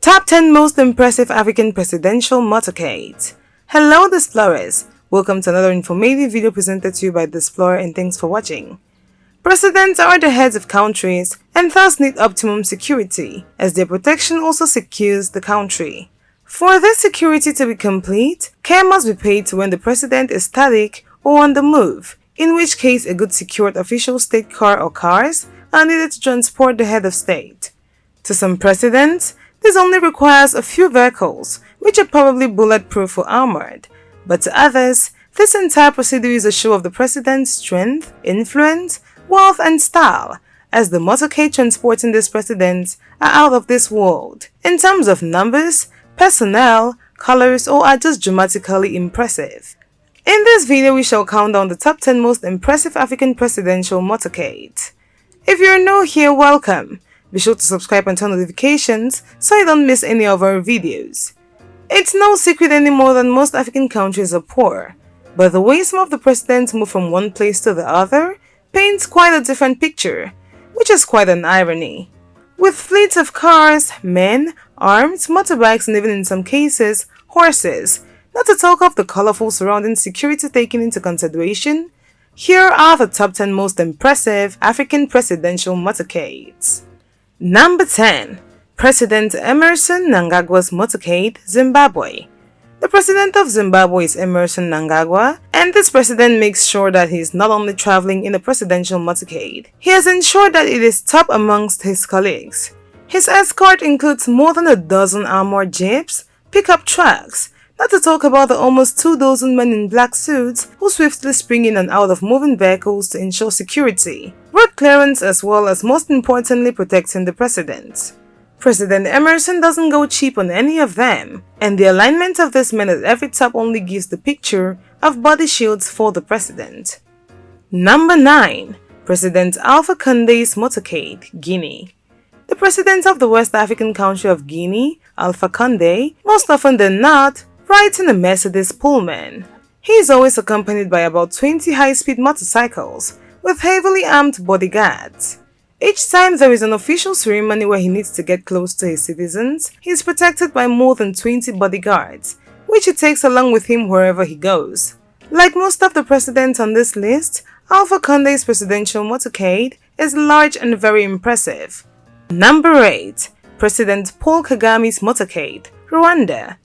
Top 10 Most Impressive African Presidential Motorcades. Hello Explorers, welcome to another informative video presented to you by the Explorer, and thanks for watching. Presidents are the heads of countries and thus need optimum security, as their protection also secures the country. For this security to be complete, care must be paid to when the president is static or on the move, in which case a good secured official state car or cars are needed to transport the head of state. To some presidents, this only requires a few vehicles, which are probably bulletproof or armored, but to others, this entire procedure is a show of the president's strength, influence, wealth and style, as the motorcade transporting this president are out of this world, in terms of numbers, personnel, colors, or are just dramatically impressive. In this video, we shall count down the top 10 most impressive African presidential motorcades. If you're new here, welcome. Be sure to subscribe and turn notifications so you don't miss any of our videos. It's no secret anymore that most African countries are poor, but the way some of the presidents move from one place to the other paints quite a different picture, which is quite an irony. With fleets of cars, men, arms, motorbikes, and even in some cases, horses, not to talk of the colorful surrounding security taken into consideration, here are the top 10 most impressive African presidential motorcades. Number 10. President Emmerson Mnangagwa's motorcade, Zimbabwe. The president of Zimbabwe is Emmerson Mnangagwa, and this president makes sure that he is not only traveling in a presidential motorcade, he has ensured that it is top amongst his colleagues. His escort includes more than a dozen armored jeeps, pickup trucks, not to talk about the almost 24 men in black suits who swiftly spring in and out of moving vehicles to ensure security, road clearance, as well as most importantly protecting the president. President Emmerson doesn't go cheap on any of them, and the alignment of these men at every top only gives the picture of body shields for the president. Number 9. President Alpha Condé's motorcade, Guinea. The president of the West African country of Guinea, Alpha Condé, most often than not, rides in a Mercedes Pullman. He is always accompanied by about 20 high-speed motorcycles with heavily armed bodyguards. Each time there is an official ceremony where he needs to get close to his citizens, he is protected by more than 20 bodyguards, which he takes along with him wherever he goes. Like most of the presidents on this list, Alpha Condé's presidential motorcade is large and very impressive. Number 8. President Paul Kagame's motorcade, Rwanda.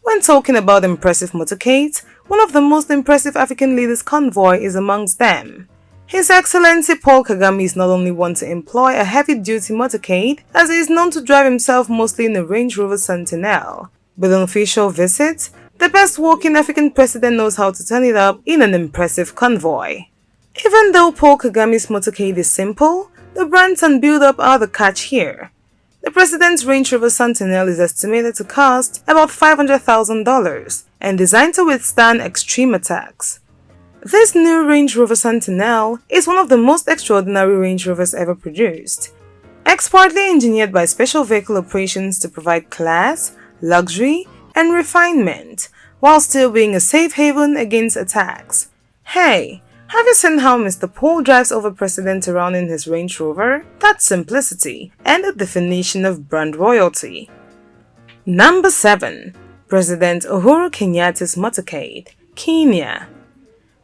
When talking about impressive motorcades, one of the most impressive African leaders' convoy is amongst them. His Excellency Paul Kagame is not only one to employ a heavy-duty motorcade, as he is known to drive himself mostly in a Range Rover Sentinel, but on official visits, the best walking African president knows how to turn it up in an impressive convoy. Even though Paul Kagame's motorcade is simple, the brands and build-up are the catch here. The president's Range Rover Sentinel is estimated to cost about $500,000 and designed to withstand extreme attacks. This new Range Rover Sentinel is one of the most extraordinary Range Rovers ever produced. Expertly engineered by Special Vehicle Operations to provide class, luxury, and refinement, while still being a safe haven against attacks. Hey, have you seen how Mr. Paul drives over president around in his Range Rover? That's simplicity and the definition of brand royalty. Number 7. President Uhuru Kenyatta's motorcade, Kenya.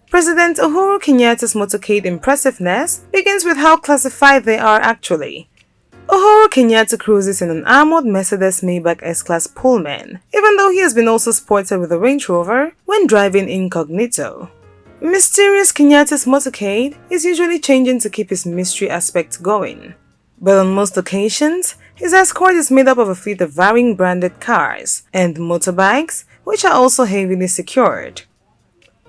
President Uhuru Kenyatta's motorcade impressiveness begins with how classified they are actually. Uhuru Kenyatta cruises in an armored Mercedes Maybach S-Class Pullman, even though he has been also sported with a Range Rover when driving incognito. Mysterious Kenyatta's motorcade is usually changing to keep his mystery aspect going, but on most occasions, his escort is made up of a fleet of varying branded cars and motorbikes, which are also heavily secured.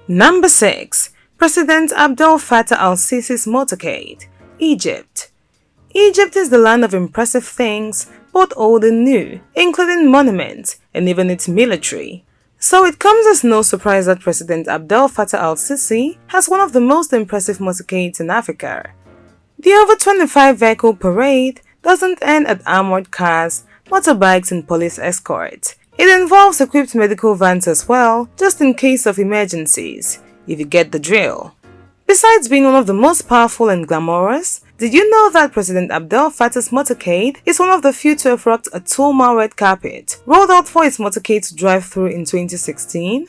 Number 6. President Abdel Fattah al-Sisi's motorcade, Egypt. Egypt is the land of impressive things, both old and new, including monuments and even its military. So it comes as no surprise that President Abdel Fattah al-Sisi has one of the most impressive motorcades in Africa. The over 25 vehicle parade doesn't end at armored cars, motorbikes and police escorts. It involves equipped medical vans as well, just in case of emergencies, if you get the drill. Besides being one of the most powerful and glamorous, Did you know that President Abdel Fattah's motorcade is one of the few to have rocked a 2-mile red carpet rolled out for its motorcade to drive through in 2016?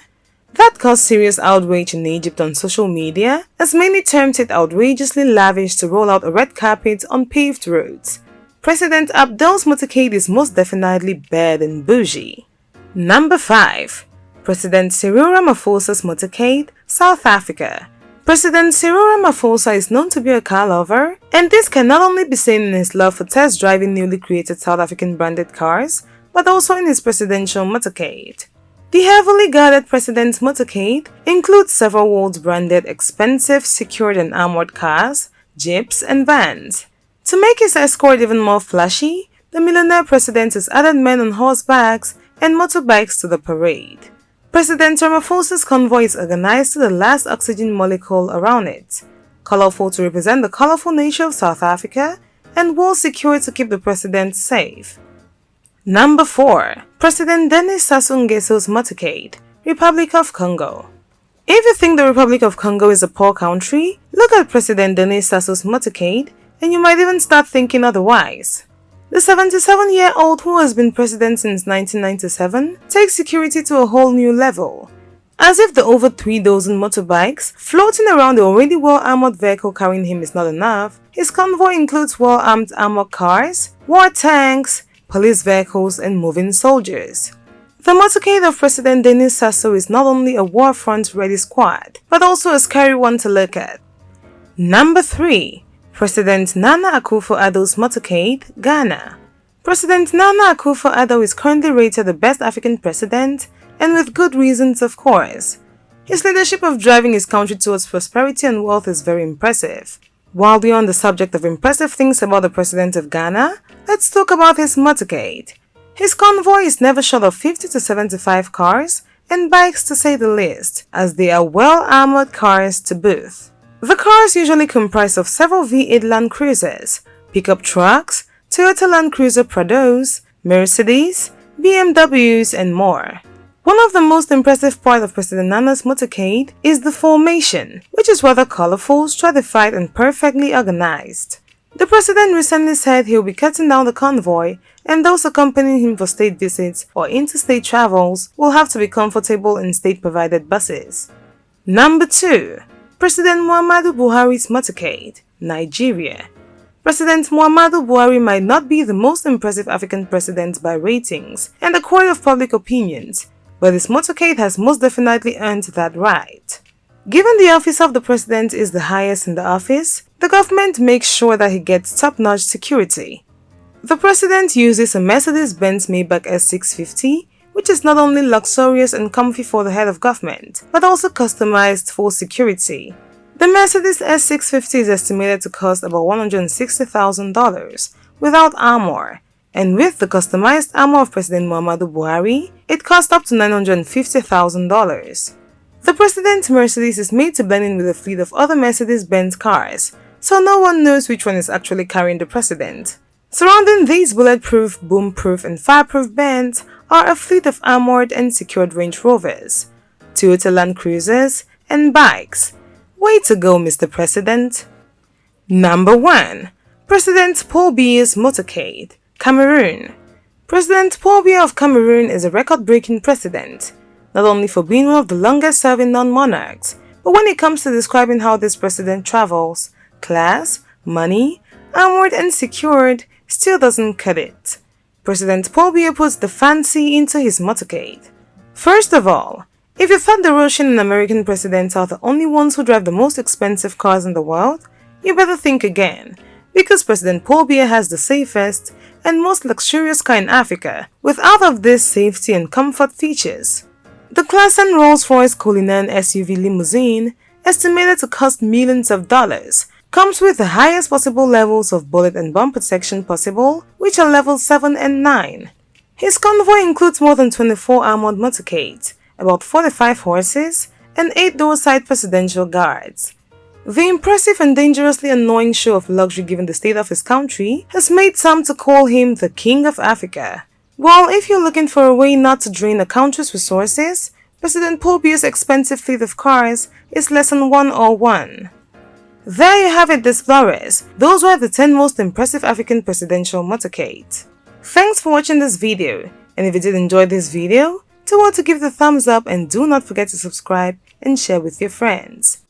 That caused serious outrage in Egypt on social media, as many termed it outrageously lavish to roll out a red carpet on paved roads. President Abdel's motorcade is most definitely bad and bougie. Number 5. President Cyril Ramaphosa's motorcade, South Africa. President Cyril Ramaphosa is known to be a car lover, and this can not only be seen in his love for test driving newly created South African branded cars, but also in his presidential motorcade. The heavily guarded president's motorcade includes several world-branded expensive, secured and armored cars, jeeps and vans. To make his escort even more flashy, the millionaire president has added men on horsebacks and motorbikes to the parade. President Ramaphosa's convoy is organized to the last oxygen molecule around it, colorful to represent the colorful nature of South Africa, and well secured to keep the president safe. Number 4. President D.SASSOU Nguesso's motorcade, Republic of Congo. If you think the Republic of Congo is a poor country, look at President D.SASSOU's motorcade, and you might even start thinking otherwise. The 77-year-old, who has been president since 1997, takes security to a whole new level. As if the over 3 dozen motorbikes floating around the already well-armored vehicle carrying him is not enough, his convoy includes well-armed armored cars, war tanks, police vehicles, and moving soldiers. The motorcade of President D.SASSOU is not only a war front-ready squad, but also a scary one to look at. Number 3. President Nana Akufo-Addo's motorcade, Ghana. President Nana Akufo-Addo is currently rated the best African president, and with good reasons, of course. His leadership of driving his country towards prosperity and wealth is very impressive. While we are on the subject of impressive things about the president of Ghana, let's talk about his motorcade. His convoy is never short of 50 to 75 cars, and bikes to say the least, as they are well-armored cars to boot. The cars usually comprise of several V8 Land Cruisers, pickup trucks, Toyota Land Cruiser Prados, Mercedes, BMWs, and more. One of the most impressive parts of President Nana's motorcade is the formation, which is rather colorful, stratified, and perfectly organized. The president recently said he will be cutting down the convoy, and those accompanying him for state visits or interstate travels will have to be comfortable in state-provided buses. Number 2. President Muhammadu Buhari's motorcade, Nigeria. President Muhammadu Buhari might not be the most impressive African president by ratings and the court of public opinions, but his motorcade has most definitely earned that right. Given the office of the president is the highest in the office, the government makes sure that he gets top-notch security. The president uses a Mercedes-Benz Maybach S650, which is not only luxurious and comfy for the head of government, but also customized for security. The Mercedes S650 is estimated to cost about $160,000 without armor, and with the customized armor of President Muhammadu Buhari, it costs up to $950,000. The president's Mercedes is made to blend in with a fleet of other Mercedes-Benz cars, so no one knows which one is actually carrying the president. Surrounding these bulletproof, boom-proof, and fireproof Benz are a fleet of armored and secured Range Rovers, Toyota Land Cruisers, and bikes. Way to go, Mr. President! Number 1. President Paul Biya's motorcade, Cameroon. President Paul Biya of Cameroon is a record-breaking president, not only for being one of the longest-serving non-monarchs, but when it comes to describing how this president travels, class, money, armored and secured still doesn't cut it. President Paul Biya puts the fancy into his motorcade. First of all, if you thought the Russian and American presidents are the only ones who drive the most expensive cars in the world, you better think again, because President Paul Biya has the safest and most luxurious car in Africa, with all of these safety and comfort features. The Class N Rolls-Royce Cullinan SUV limousine, estimated to cost millions of dollars, comes with the highest possible levels of bullet and bomb protection possible, which are level 7 and 9. His convoy includes more than 24 armored motorcades, about 45 horses, and 8 door-side presidential guards. The impressive and dangerously annoying show of luxury given the state of his country has made some to call him the King of Africa. Well, if you're looking for a way not to drain a country's resources, President Paul Biya's expensive fleet of cars is less than 101. There you have it, explorers. Those were the 10 most impressive African presidential motorcades. Thanks for watching this video, and if you did enjoy this video, do want to give the thumbs up and do not forget to subscribe and share with your friends.